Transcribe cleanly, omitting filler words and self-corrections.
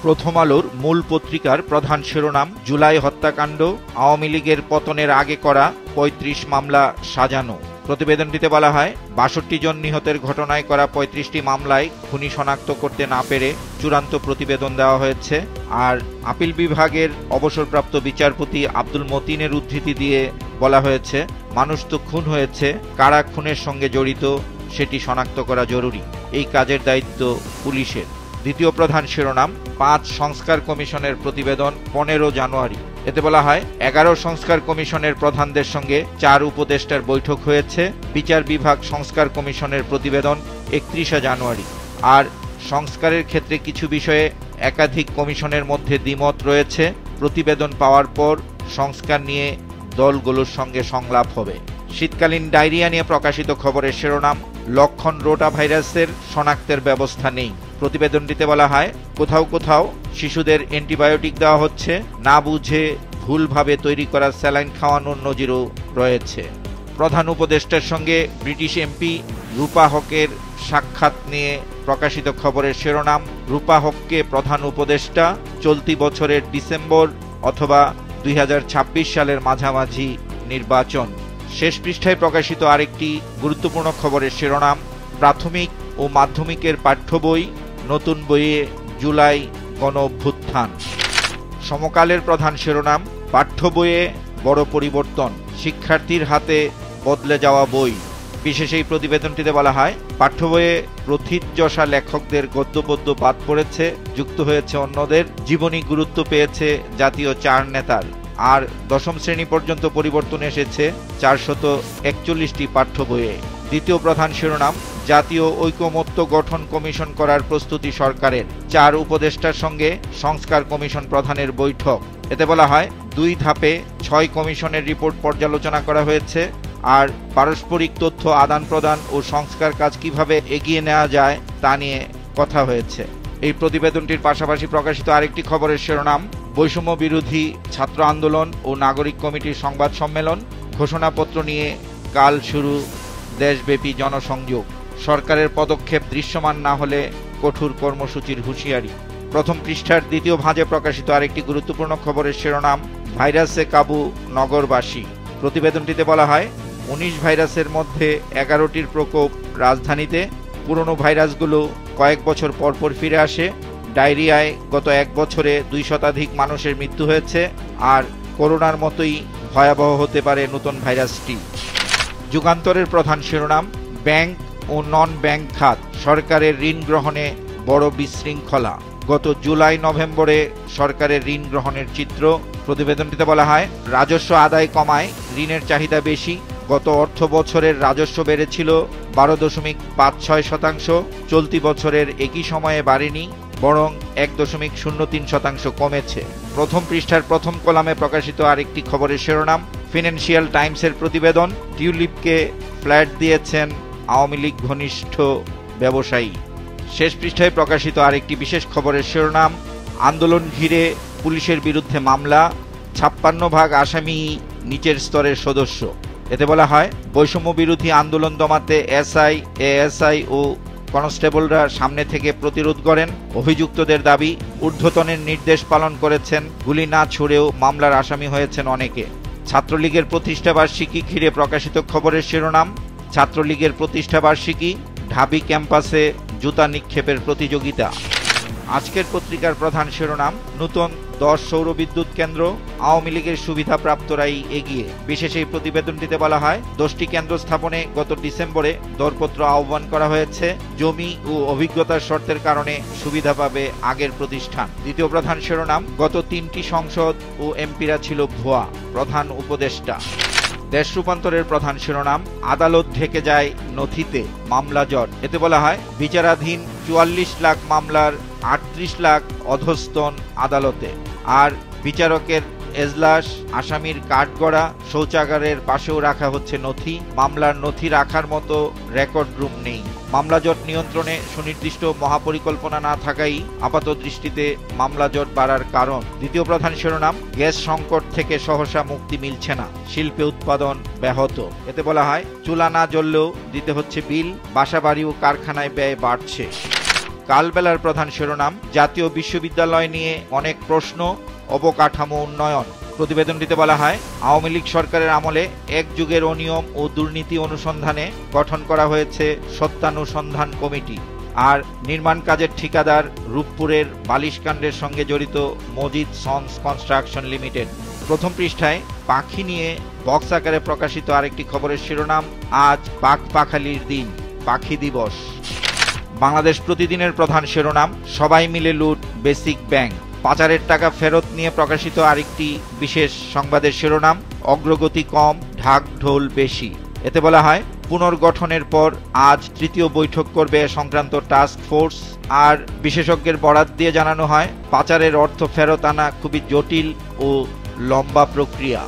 প্রথম আলোর মূল পত্রিকার প্রধান শিরোনাম, জুলাই হত্যাকাণ্ড, আওয়ামী লীগের পতনের আগে করা ৩৫ মামলা সাজানো। প্রতিবেদনটিতে বলা হয়, ৬২ জন নিহতের ঘটনায় করা ৩৫টি মামলায় খুনি শনাক্ত করতে না পেরে চূড়ান্ত প্রতিবেদন দেওয়া হয়েছে। আর আপিল বিভাগের অবসরপ্রাপ্ত বিচারপতি আব্দুল মতিনের উদ্ধৃতি দিয়ে বলা হয়েছে, মানুষ তো খুন হয়েছে, কারা খুনের সঙ্গে জড়িত সেটি শনাক্ত করা জরুরি। এই কাজের দায়িত্ব পুলিশের। দ্বিতীয় প্রধান শিরোনাম, ৫ সংস্কার কমিশনের প্রতিবেদন ১৫ জানুয়ারি। এতে বলা হয়, ১১ সংস্কার কমিশনের প্রধানদের সঙ্গে ৪ উপদেষ্টার বৈঠক হয়েছে। বিচার বিভাগ সংস্কার কমিশনের প্রতিবেদন ৩১ জানুয়ারি। আর সংস্কারের ক্ষেত্রে কিছু বিষয়ে একাধিক কমিশনের মধ্যে দ্বিমত রয়েছে। প্রতিবেদন পাওয়ার পর সংস্কার নিয়ে দলগুলোর সঙ্গে সংলাপ হবে। শীতকালীন ডায়রিয়া নিয়ে প্রকাশিত খবরের শিরোনাম, লক্ষণ রোটা ভাইরাসের শনাক্তের ব্যবস্থা নেই। প্রতিবেদনটিতে বলা হয়, কোথাও কোথাও শিশুদের অ্যান্টিবায়োটিক দেওয়া হচ্ছে, না বুঝে ভুলভাবে তৈরি করা স্যালাইন খাওয়ানোর নজিরও রয়েছে। প্রধান উপদেষ্টার সঙ্গে ব্রিটিশ এমপি রূপা হকের সাক্ষাৎ নিয়ে প্রকাশিত খবরের শিরোনাম, রূপা হককে প্রধান উপদেষ্টা, চলতি বছরের ডিসেম্বর অথবা ২০২৬ সালের মাঝামাঝি নির্বাচন। শেষ পৃষ্ঠায় প্রকাশিত আরেকটি গুরুত্বপূর্ণ খবরের শিরোনাম, প্রাথমিক ও মাধ্যমিকের পাঠ্য বই, নতুন বইয়ে জুলাই গণ অভ্যুত্থান। সমকালের প্রধান শিরোনাম, পাঠ্য বইয়ে বড় পরিবর্তন, শিক্ষার্থীর হাতে বদলে যাওয়া বই। বিশেষ এই প্রতিবেদনটিতে বলা হয়, পাঠ্য বইয়ে প্রথিতযশা লেখকদের গদ্যপদ্য বাদ পড়েছে, যুক্ত হয়েছে অন্যদের, জীবনী গুরুত্ব পেয়েছে জাতীয় ৪ নেতার। আর ১০ম শ্রেণী পর্যন্ত পরিবর্তন এসেছে ৪৪১টি পাঠ্য বইয়ে। দ্বিতীয় প্রধান শিরোনাম, জাতীয় ঐকমত্য গঠন কমিশন করার প্রস্তুতি সরকারের, ৪ উপদেষ্টার সঙ্গে সংস্কার কমিশন প্রধানের বৈঠক। এতে বলা হয়, ২ ধাপে ৬ কমিশনের রিপোর্ট পর্যালোচনা করা হয়েছে। আর পারস্পরিক তথ্য আদান প্রদান ও সংস্কার কাজ কিভাবে এগিয়ে নেওয়া যায় তা নিয়ে কথা হয়েছে। এই প্রতিবেদনটির পাশাপাশি প্রকাশিত আরেকটি খবরের শিরোনাম, বৈষম্য বিরোধী ছাত্র আন্দোলন ও নাগরিক কমিটির সংবাদ সম্মেলন, ঘোষণাপত্র নিয়ে কাল শুরু দেশব্যাপী জনসংযোগ, সরকারের পদক্ষেপ দৃশ্যমান না হলে কঠোর কর্মসূচির হুঁশিয়ারি। প্রথম পৃষ্ঠার দ্বিতীয় ভাঁজে প্রকাশিত আরেকটি গুরুত্বপূর্ণ খবরের শিরোনাম, ভাইরাসে কাবু নগরবাসী। প্রতিবেদনটিতে বলা হয়, ১৯ ভাইরাসের মধ্যে ১১টির প্রকোপ রাজধানীতে। পুরনো ভাইরাসগুলো কয়েক বছর পরপর ফিরে আসে। ডায়রিয়ায় গত ১ বছরে ২ শতাধিক মানুষের মৃত্যু হয়েছে। আর করোনার মতোই ভয়াবহ হতে পারে নতুন ভাইরাসটি। যুগান্তরের প্রধান শিরোনাম, ব্যাংক ও নন ব্যাংক খাত, সরকারের ঋণ গ্রহণে বড় বিশৃঙ্খলা। গত জুলাই নভেম্বরে সরকারের ঋণ গ্রহণের চিত্র। প্রতিবেদনটিতে বলা হয়, রাজস্ব আদায় কমায় ঋণের চাহিদা বেশি। গত অর্থ বছরের রাজস্ব বেড়েছিল ১২.৫৬%, চলতি বছরের একই সময়ে বাড়েনি, বরং ১.০৩% কমেছে। প্রথম পৃষ্ঠার প্রথম কলামে প্রকাশিত আরেকটি খবরের শিরোনাম, ফিনান্সিয়াল টাইমসের প্রতিবেদন, টিউলিপকে ফ্ল্যাট দিয়েছেন আওয়ামী লীগ ঘনিষ্ঠ ব্যবসায়ী। শেষ পৃষ্ঠায় প্রকাশিত আরেকটি বিশেষ খবরের শিরোনাম, আন্দোলন ঘিরে পুলিশের বিরুদ্ধে মামলা, ৫৬ ভাগ আসামি নিচের স্তরের সদস্য। এতে বলা হয়, বৈষম্য বিরোধী আন্দোলন দমাতে এসআই, এএসআই ও কনস্টেবলরা সামনে থেকে প্রতিরোধ করেন। অভিযুক্তদের দাবি, ঊর্ধ্বতনের নির্দেশ পালন করেছেন, গুলি না ছুড়েও মামলার আসামি হয়েছেন অনেকে। ছাত্রলীগের প্রতিষ্ঠাবার্ষিকী ঘিরে প্রকাশিত খবরের শিরোনাম, ছাত্রলীগের প্রতিষ্ঠাবার্ষিকী, ঢাবি ক্যাম্পাসে জুতা নিক্ষেপের প্রতিযোগিতা। আজকের পত্রিকার প্রধান শিরোনাম, নতুন 10 সৌরবিদ্যুৎ কেন্দ্র, আওয়ামী লীগের সুবিধাপ্রাপ্তরাই এগিয়ে। বিশেষ এই প্রতিবেদনটিতে বলা হয়, 10টি কেন্দ্র স্থাপনে গত ডিসেম্বরে দরপত্র আহ্বান করা হয়েছে। জমি ও অভিজ্ঞতার শর্তের কারণে সুবিধা পাবে আগের প্রতিষ্ঠান। দ্বিতীয় প্রধান শিরোনাম, গত 3টি সংসদ ও এমপিরা ছিল ভুয়া, প্রধান উপদেষ্টা। দেশ রূপান্তরের প্রধান শিরোনাম, আদালত ঢেকে যায় নথিতে, মামলা জট। এতে বলা হয়, বিচারাধীন ৪৪ লাখ মামলার ৩৮ লাখ অধস্তন আদালতে। আর বিচারকের এজলাস, আসামির কাঠগড়া, শৌচাগারের পাশেও রাখা হচ্ছে নথি। মামলার নথি রাখার মতো রেকর্ড রুম নেই। মামলা জট নিয়ন্ত্রণে সুনির্দিষ্ট মহাপরিকল্পনা না থাকাই আপাত দৃষ্টিতে মামলা জট বাড়ার কারণ। দ্বিতীয় প্রধান শিরোনাম, গ্যাস সংকট থেকে সহসা মুক্তি মিলছে না, শিল্পে উৎপাদন ব্যাহত। এতে বলা হয়, চুলা না জ্বললেও দিতে হচ্ছে বিল, বাসাবাড়ি ও কারখানায় ব্যয় বাড়ছে। কালবেলার প্রধান শিরোনাম জাতীয় বিশ্ববিদ্যালয় নিয়ে অনেক প্রশ্ন, অবকাঠামো উন্নয়ন। প্রতিবেদনটিতে বলা হয়, আওয়ামী লীগ সরকারের আমলে এক যুগের অনিয়ম ও দুর্নীতি অনুসন্ধানে গঠন করা হয়েছে সত্যানুসন্ধান কমিটি। আর নির্মাণ কাজের ঠিকাদার রূপপুরের বালিশকাণ্ডের সঙ্গে জড়িত মজিদ সন্স কনস্ট্রাকশন লিমিটেড। প্রথম পৃষ্ঠায় পাখি নিয়ে বক্স আকারে প্রকাশিত আরেকটি খবরের শিরোনাম, আজ পাখপাখালির দিন, পাখি দিবস। বাংলাদেশ প্রতিদিনের প্রধান শিরোনাম, সবাই মিলে লুট বেসিক ব্যাংক। পাচারের টাকা ফেরত নিয়ে প্রকাশিত আরেকটি বিশেষ সংবাদের শিরোনাম, অগ্রগতি কম, ঢাক ঢোল বেশি। এতে বলা হয়, পুনর্গঠনের পর আজ তৃতীয় বৈঠক করবে এ সংক্রান্ত টাস্ক ফোর্স। আর বিশেষজ্ঞের বরাত দিয়ে জানানো হয়, পাচারের অর্থ ফেরত আনা খুবই জটিল ও লম্বা প্রক্রিয়া।